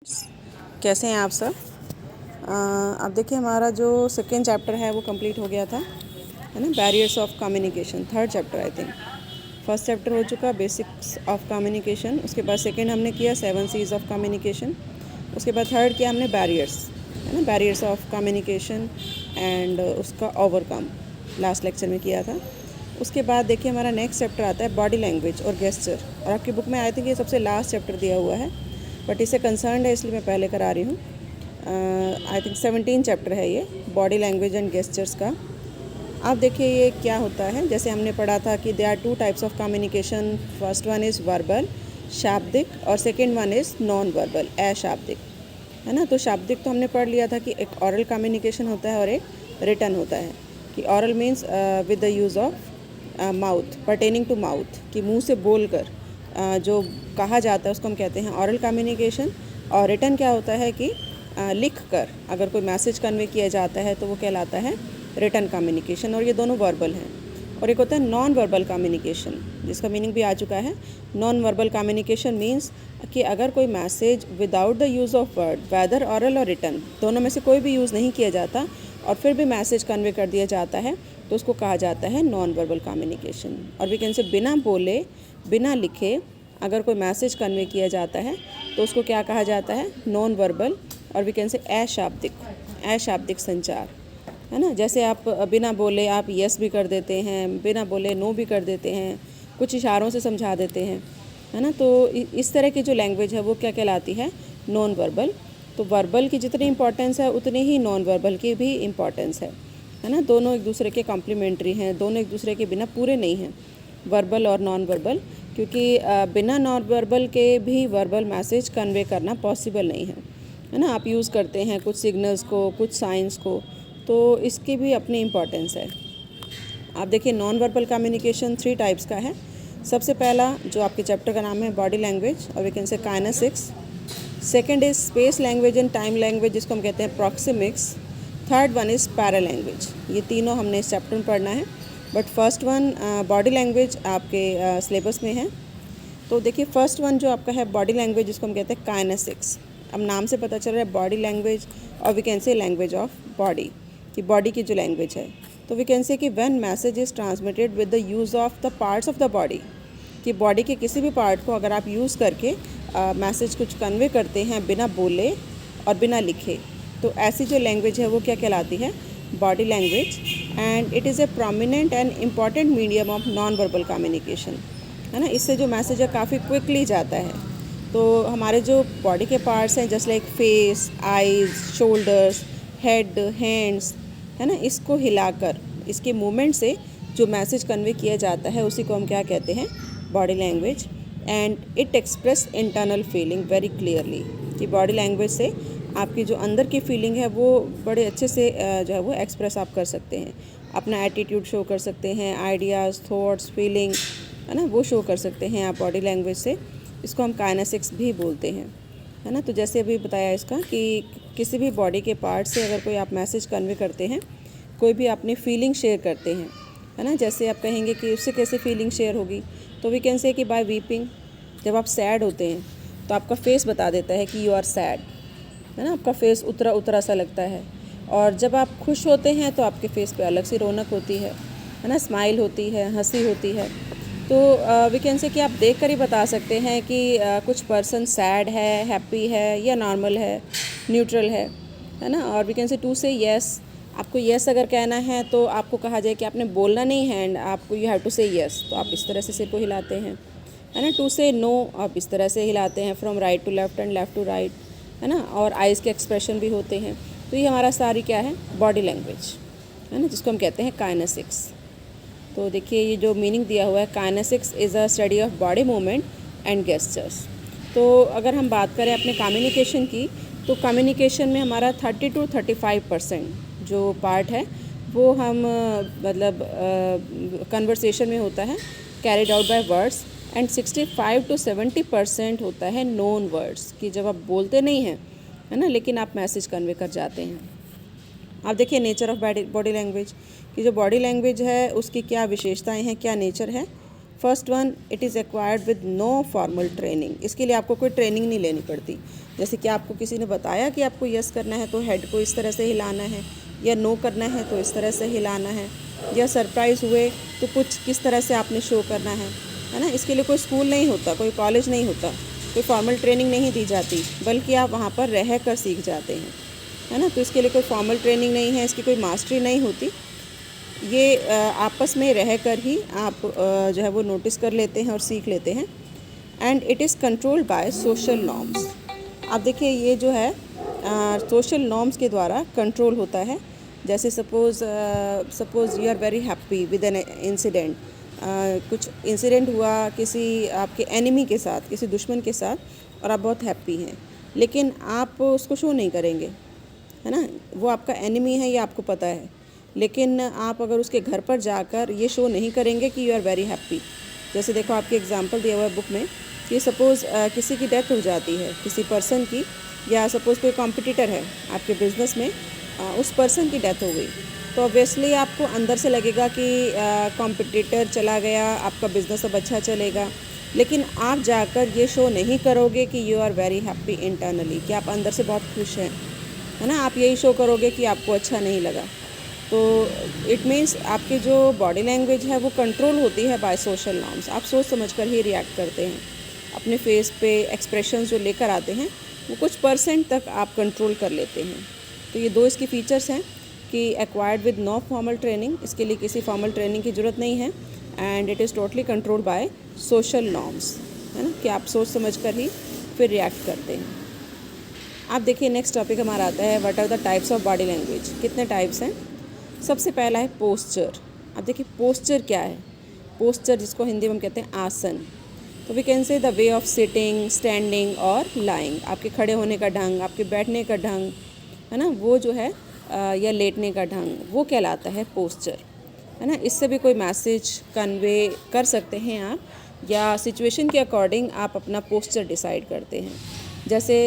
कैसे हैं आप सब। अब देखिए हमारा जो सेकेंड चैप्टर है वो कंप्लीट हो गया था, है ना। Barriers of communication, third chapter I think. First chapter हो चुका बेसिक्स ऑफ कम्युनिकेशन, उसके बाद सेकेंड हमने किया 7 C's ऑफ कम्युनिकेशन, उसके बाद थर्ड किया हमने बैरियर्स, है ना, बैरियर्स ऑफ कम्युनिकेशन एंड उसका ओवरकम लास्ट लेक्चर में किया था। उसके बाद देखिए हमारा नेक्स्ट चैप्टर आता है बॉडी लैंग्वेज और गेस्चर, और आपकी बुक में आई थिंक ये सबसे लास्ट चैप्टर दिया हुआ है, बट इससे कंसर्न है इसलिए मैं पहले करा रही हूँ। आई थिंक 17 चैप्टर है ये बॉडी लैंग्वेज एंड गेस्चर्स का। अब देखिए ये क्या होता है, जैसे हमने पढ़ा था कि there are 2 types of communication. First one is verbal, शाब्दिक, और second one is non verbal, अशाब्दिक, है ना। तो शाब्दिक तो हमने पढ़ लिया था कि एक ऑरल कम्युनिकेशन होता है और एक रिटन होता है। कि oral means with the use of mouth, pertaining to mouth, कि मुंह से बोलकर जो कहा जाता है उसको हम कहते हैं ऑरल कम्युनिकेशन। और रिटन क्या होता है कि लिख कर अगर कोई मैसेज कन्वे किया जाता है तो वो कहलाता है रिटन कम्युनिकेशन, और ये दोनों वर्बल हैं। और एक होता है नॉन वर्बल कम्युनिकेशन, जिसका मीनिंग भी आ चुका है। नॉन वर्बल कम्युनिकेशन मीन्स कि अगर कोई message without the use of word, whether oral और रिटन, दोनों में से कोई भी यूज़ नहीं किया जाता और फिर भी मैसेज कन्वे कर दिया जाता है तो उसको कहा जाता है नॉन वर्बल कम्युनिकेशन। और वी कैन से बिना बोले बिना लिखे अगर कोई मैसेज कन्वे किया जाता है तो उसको क्या कहा जाता है, नॉन वर्बल। और वी कैन से अशाब्दिक, अशाब्दिक संचार, है ना। जैसे आप बिना बोले आप यस भी कर देते हैं, बिना बोले नो भी कर देते हैं, कुछ इशारों से समझा देते हैं, है ना। तो इस तरह की जो लैंग्वेज है वो क्या कहलाती है, नॉन वर्बल। तो वर्बल की जितनी इंपॉर्टेंस है उतनी ही नॉन वर्बल की भी इम्पॉर्टेंस है ना। दोनों एक दूसरे के कॉम्प्लीमेंट्री हैं, दोनों एक दूसरे के बिना पूरे नहीं हैं, वर्बल और नॉन वर्बल। क्योंकि बिना नॉन वर्बल के भी वर्बल मैसेज कन्वे करना पॉसिबल नहीं है ना। आप यूज़ करते हैं कुछ सिग्नल्स को, कुछ साइंस को, तो इसकी भी अपनी इम्पॉर्टेंस है। आप देखिए नॉन वर्बल कम्युनिकेशन 3 टाइप्स का है। सबसे पहला जो आपके चैप्टर का नाम है बॉडी लैंग्वेज, और we can say kinesics. Second is space language and time language, जिसको हम कहते हैं proxemics. Third one is paralanguage. ये तीनों हमने इस चैप्टर में पढ़ना है, but first one body language आपके सिलेबस में है। तो देखिए फर्स्ट वन जो आपका है बॉडी लैंग्वेज, जिसको हम कहते हैं काइनेसिक्स। अब नाम से पता चल रहा है बॉडी लैंग्वेज, और we can say language of body, कि बॉडी की जो लैंग्वेज है। तो वी कैन से कि when message is transmitted with the use of the parts of the body, कि बॉडी के किसी भी पार्ट को अगर आप यूज़ करके मैसेज कुछ कन्वे करते हैं बिना बोले और बिना लिखे, तो ऐसी जो लैंग्वेज है वो क्या कहलाती है, body language. And it is a prominent and important medium of non verbal communication, है ना। इससे जो मैसेज है काफ़ी क्विकली जाता है। तो हमारे जो बॉडी के पार्ट्स हैं जैसे like face, eyes, shoulders, head, hands, है ना, इसको हिलाकर इसके मूवमेंट से जो मैसेज कन्वे किया जाता है उसी को हम क्या कहते हैं, body language. And it express internal feeling very clearly, कि बॉडी लैंग्वेज से आपकी जो अंदर की फीलिंग है वो बड़े अच्छे से जो है वो एक्सप्रेस आप कर सकते हैं। अपना एटीट्यूड शो कर सकते हैं, आइडियाज़, थॉट्स, फीलिंग, है ना, वो शो कर सकते हैं आप बॉडी लैंग्वेज से। इसको हम काइनेसिक्स भी बोलते हैं, है ना। तो जैसे अभी बताया इसका कि किसी भी बॉडी के पार्ट से अगर कोई आप मैसेज कन्वे करते हैं, कोई भी अपनी फीलिंग शेयर करते हैं, है ना। जैसे आप कहेंगे कि उससे कैसे फीलिंग शेयर होगी, तो वी कैन से कि बाय वीपिंग। जब आप सैड होते हैं तो आपका फेस बता देता है कि यू आर सैड, है ना, आपका फेस उतरा उतरा सा लगता है। और जब आप खुश होते हैं तो आपके फेस पे अलग सी रौनक होती है ना, स्माइल होती है, हंसी होती है। तो वी कैन से कि आप देख कर ही बता सकते हैं कि कुछ पर्सन सैड है, हैप्पी है, या नॉर्मल है, न्यूट्रल है ना। और वी कैन से टू से येस, आपको येस अगर कहना है तो आपको कहा जाए कि आपने बोलना नहीं है, एंड आपको यू हैव टू से येस, तो आप इस तरह से सिर को हिलाते हैं, है ना। टू से नो आप इस तरह से हिलाते हैं, from right to left and left to right, है ना। और आइज़ के एक्सप्रेशन भी होते हैं। तो ये हमारा सारी क्या है, बॉडी लैंग्वेज, है ना, जिसको हम कहते हैं काइनेसिक्स। तो देखिए ये जो मीनिंग दिया हुआ है, kinesics is a study of body movement and gestures. तो अगर हम बात करें अपने कम्युनिकेशन की, तो कम्युनिकेशन में हमारा 30 to 35% जो पार्ट है वो हम मतलब कन्वर्सेशन में होता है, carried out by words, and 65 to 70% होता है नॉन वर्ड्स, कि जब आप बोलते नहीं हैं, है ना, लेकिन आप मैसेज कन्वे कर जाते हैं। आप देखिए नेचर ऑफ बॉडी लैंग्वेज, कि जो बॉडी लैंग्वेज है उसकी क्या विशेषताएं हैं, क्या नेचर है। First one, it is acquired with no formal training. इसके लिए आपको कोई ट्रेनिंग नहीं लेनी पड़ती। जैसे कि आपको किसी ने बताया कि आपको यस करना है तो हेड को इस तरह से हिलाना है, या नो करना है तो इस तरह से हिलाना है, या सरप्राइज़ हुए तो कुछ किस तरह से आपने शो करना है ना। इसके लिए कोई स्कूल नहीं होता, कोई कॉलेज नहीं होता, कोई फॉर्मल ट्रेनिंग नहीं दी जाती, बल्कि आप वहाँ पर रह कर सीख जाते हैं, है ना। तो इसके लिए कोई फॉर्मल ट्रेनिंग नहीं है, इसकी कोई मास्टरी नहीं होती। ये आपस में रह कर ही आप जो है वो नोटिस कर लेते हैं और सीख लेते हैं। And it is controlled by social norms. आप देखिए ये जो है सोशल नॉर्म्स के द्वारा कंट्रोल होता है। जैसे suppose you are very happy with an incident, कुछ इंसिडेंट हुआ किसी आपके एनिमी के साथ, किसी दुश्मन के साथ, और आप बहुत हैप्पी हैं, लेकिन आप उसको शो नहीं करेंगे, है ना। वो आपका एनिमी है, ये आपको पता है, लेकिन आप अगर उसके घर पर जाकर ये शो नहीं करेंगे कि यू आर वेरी हैप्पी। जैसे देखो आपकी एग्जांपल दिया हुआ है बुक में कि सपोज़ किसी की डेथ हो जाती है, किसी पर्सन की, या सपोज़ कोई कॉम्पिटिटर है आपके बिज़नेस में, उस पर्सन की डेथ हो गई, तो ऑब्वियसली आपको अंदर से लगेगा कि कॉम्पिटिटर चला गया, आपका बिज़नेस अब अच्छा चलेगा, लेकिन आप जाकर ये शो नहीं करोगे कि you are very happy internally, कि आप अंदर से बहुत खुश हैं, है ना। आप यही शो करोगे कि आपको अच्छा नहीं लगा। तो इट मीन्स आपकी जो बॉडी लैंग्वेज है वो कंट्रोल होती है बाय सोशल नॉर्म्स। आप सोच समझ कर ही रिएक्ट करते हैं। अपने फेस पे एक्सप्रेशंस जो लेकर आते हैं वो कुछ % तक आप कंट्रोल कर लेते हैं। तो ये दो इसकी फ़ीचर्स हैं कि acquired with no formal training, इसके लिए किसी फॉर्मल ट्रेनिंग की ज़रूरत नहीं है, and it is totally controlled by social norms, है ना, कि आप सोच समझ कर ही फिर रिएक्ट करते हैं। आप देखिए नेक्स्ट टॉपिक हमारा आता है what are the types of body language. कितने टाइप्स हैं? सबसे पहला है पोस्चर। अब देखिए पोस्चर क्या है? पोस्चर जिसको हिंदी में हम कहते हैं आसन। तो we can say the way of sitting, standing और लाइंग। आपके खड़े होने का ढंग, आपके बैठने का ढंग, है ना, वो जो है या लेटने का ढंग, वो कहलाता है पोस्चर, है ना। इससे भी कोई मैसेज कन्वे कर सकते हैं आप, या सिचुएशन के अकॉर्डिंग आप अपना पोस्चर डिसाइड करते हैं। जैसे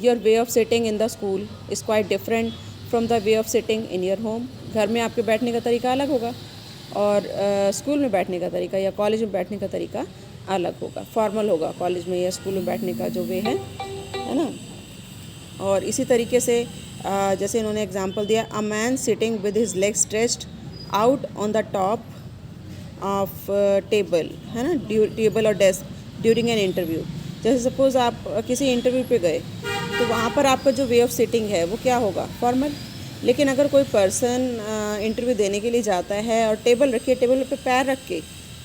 your way of sitting in the school is quite different from the way of sitting in your home. घर में आपके बैठने का तरीका अलग होगा, और स्कूल में बैठने का तरीका या कॉलेज में बैठने का तरीका अलग होगा, फॉर्मल होगा कॉलेज में या स्कूल में बैठने का जो वे है ना। और इसी तरीके से जैसे इन्होंने एग्जांपल दिया, a man sitting with his leg stretched out on the top of table, है ना, टेबल और डेस्क ड्यूरिंग एन इंटरव्यू। जैसे सपोज़ आप किसी इंटरव्यू पे गए, तो वहाँ पर आपका जो वे ऑफ सिटिंग है वो क्या होगा? फॉर्मल। लेकिन अगर कोई पर्सन इंटरव्यू देने के लिए जाता है और टेबल रखिए, टेबल पे पैर रख के,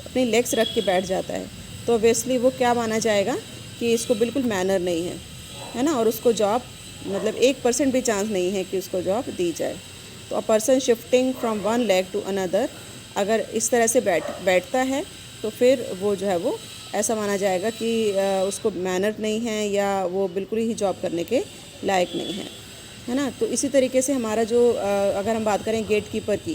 अपनी लेग्स रख के बैठ जाता है, तो ऑब्वियसली वो क्या माना जाएगा कि इसको बिल्कुल मैनर नहीं है ना, और उसको जॉब मतलब 1% भी चांस नहीं है कि उसको जॉब दी जाए। तो a person shifting from one leg to another, अगर इस तरह से बैठता है तो फिर वो जो है वो ऐसा माना जाएगा कि उसको मैनर नहीं है, या वो बिल्कुल ही जॉब करने के लायक नहीं है ना। तो इसी तरीके से हमारा जो अगर हम बात करें गेट कीपर की,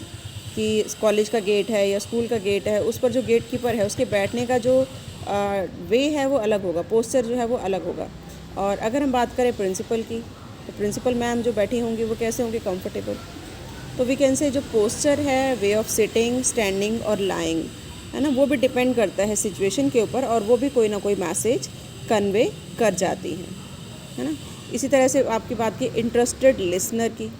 कि कॉलेज का गेट है या स्कूल का गेट है, उस पर जो गेट कीपर है उसके बैठने का जो वे है वो अलग होगा, पोस्चर जो है वो अलग होगा। और अगर हम बात करें प्रिंसिपल की, तो प्रिंसिपल मैम जो बैठी होंगी वो कैसे होंगे? कंफर्टेबल। तो वी कैन से जो पोस्चर है, वे ऑफ सिटिंग, स्टैंडिंग और लाइंग, है ना, वो भी डिपेंड करता है सिचुएशन के ऊपर, और वो भी कोई ना कोई मैसेज कन्वे कर जाती हैं, है ना। इसी तरह से आपकी बात की इंटरेस्टेड लिसनर की,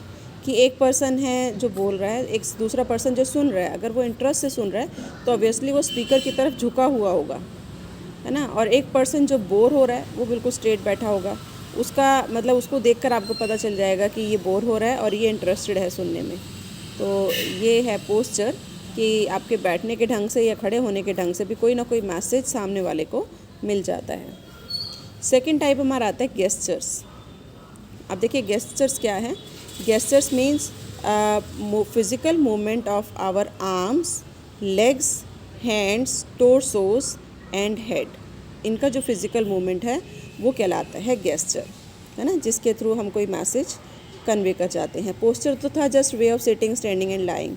कि एक पर्सन है जो बोल रहा है, एक दूसरा पर्सन जो सुन रहा है, अगर वो इंटरेस्ट से सुन रहा है तो ऑब्वियसली वो स्पीकर की तरफ झुका हुआ होगा, है ना। और एक पर्सन जो बोर हो रहा है वो बिल्कुल स्ट्रेट बैठा होगा। उसका मतलब उसको देखकर आपको पता चल जाएगा कि ये बोर हो रहा है और ये इंटरेस्टेड है सुनने में। तो ये है पोस्चर, कि आपके बैठने के ढंग से या खड़े होने के ढंग से भी कोई ना कोई मैसेज सामने वाले को मिल जाता है। सेकंड टाइप हमारा आता है गेस्चर्स। अब देखिए गेस्चर्स क्या है? Gestures means physical movement of our arms, legs, hands, torsos and head. इनका जो फिज़िकल मूवमेंट है वो कहलाता है गेस्चर, है ना, जिसके थ्रू हम कोई मैसेज कन्वे कर जाते हैं। पोस्चर तो था just way of sitting, standing and lying,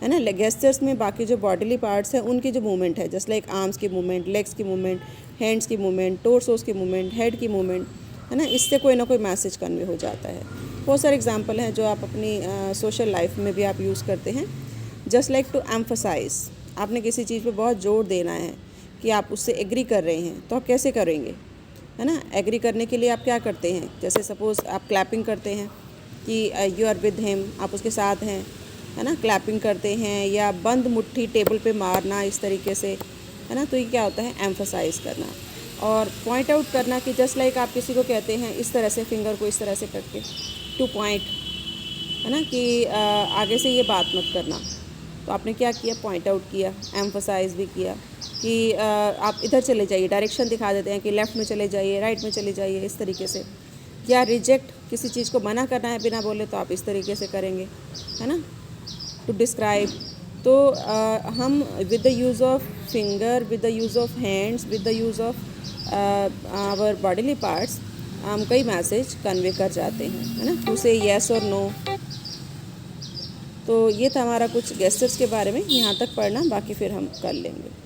है ना। गेस्चर्स में बाकी जो बॉडीली पार्ट्स हैं उनकी जो मूवमेंट है, जस्ट लाइक आर्म्स की मूवमेंट, लेग्स की मूवमेंट, हैंड्स की मूवमेंट, टोर्सोस की मूवमेंट, हेड की मूवमेंट, है ना, इससे कोई ना कोई मैसेज कन्वे हो जाता है। बहुत सारे एग्जांपल हैं जो आप अपनी सोशल लाइफ में भी आप यूज़ करते हैं। जस्ट लाइक टू एम्फसाइज, आपने किसी चीज़ पे बहुत जोर देना है, कि आप उससे एग्री कर रहे हैं, तो आप कैसे करेंगे, है ना। एग्री करने के लिए आप क्या करते हैं, जैसे सपोज़ आप क्लैपिंग करते हैं कि यू आर विद हिम, आप उसके साथ हैं, है ना, क्लैपिंग करते हैं, या बंद मुट्ठी टेबल पे मारना इस तरीके से, है ना। तो ये क्या होता है, एम्फसाइज़ करना और पॉइंट आउट करना कि जस्ट लाइक आप किसी को कहते हैं इस तरह से, फिंगर को इस तरह से करके टू पॉइंट, है ना, कि आगे से ये बात मत करना। तो आपने क्या किया, पॉइंट आउट किया, एम्फसाइज़ भी किया कि आप इधर चले जाइए, डायरेक्शन दिखा देते हैं कि लेफ़्ट में चले जाइए, राइट में चले जाइए, इस तरीके से। या रिजेक्ट, किसी चीज़ को मना करना है बिना बोले, तो आप इस तरीके से करेंगे, है ना। टू डिस्क्राइब, तो हम with the use of finger, with the use of hands, with the use of our bodily parts हम कई मैसेज कन्वे कर जाते हैं, है ना, टू से येस और नो। तो ये था हमारा कुछ गेस्चर्स के बारे में, यहाँ तक पढ़ना, बाकी फिर हम कर लेंगे।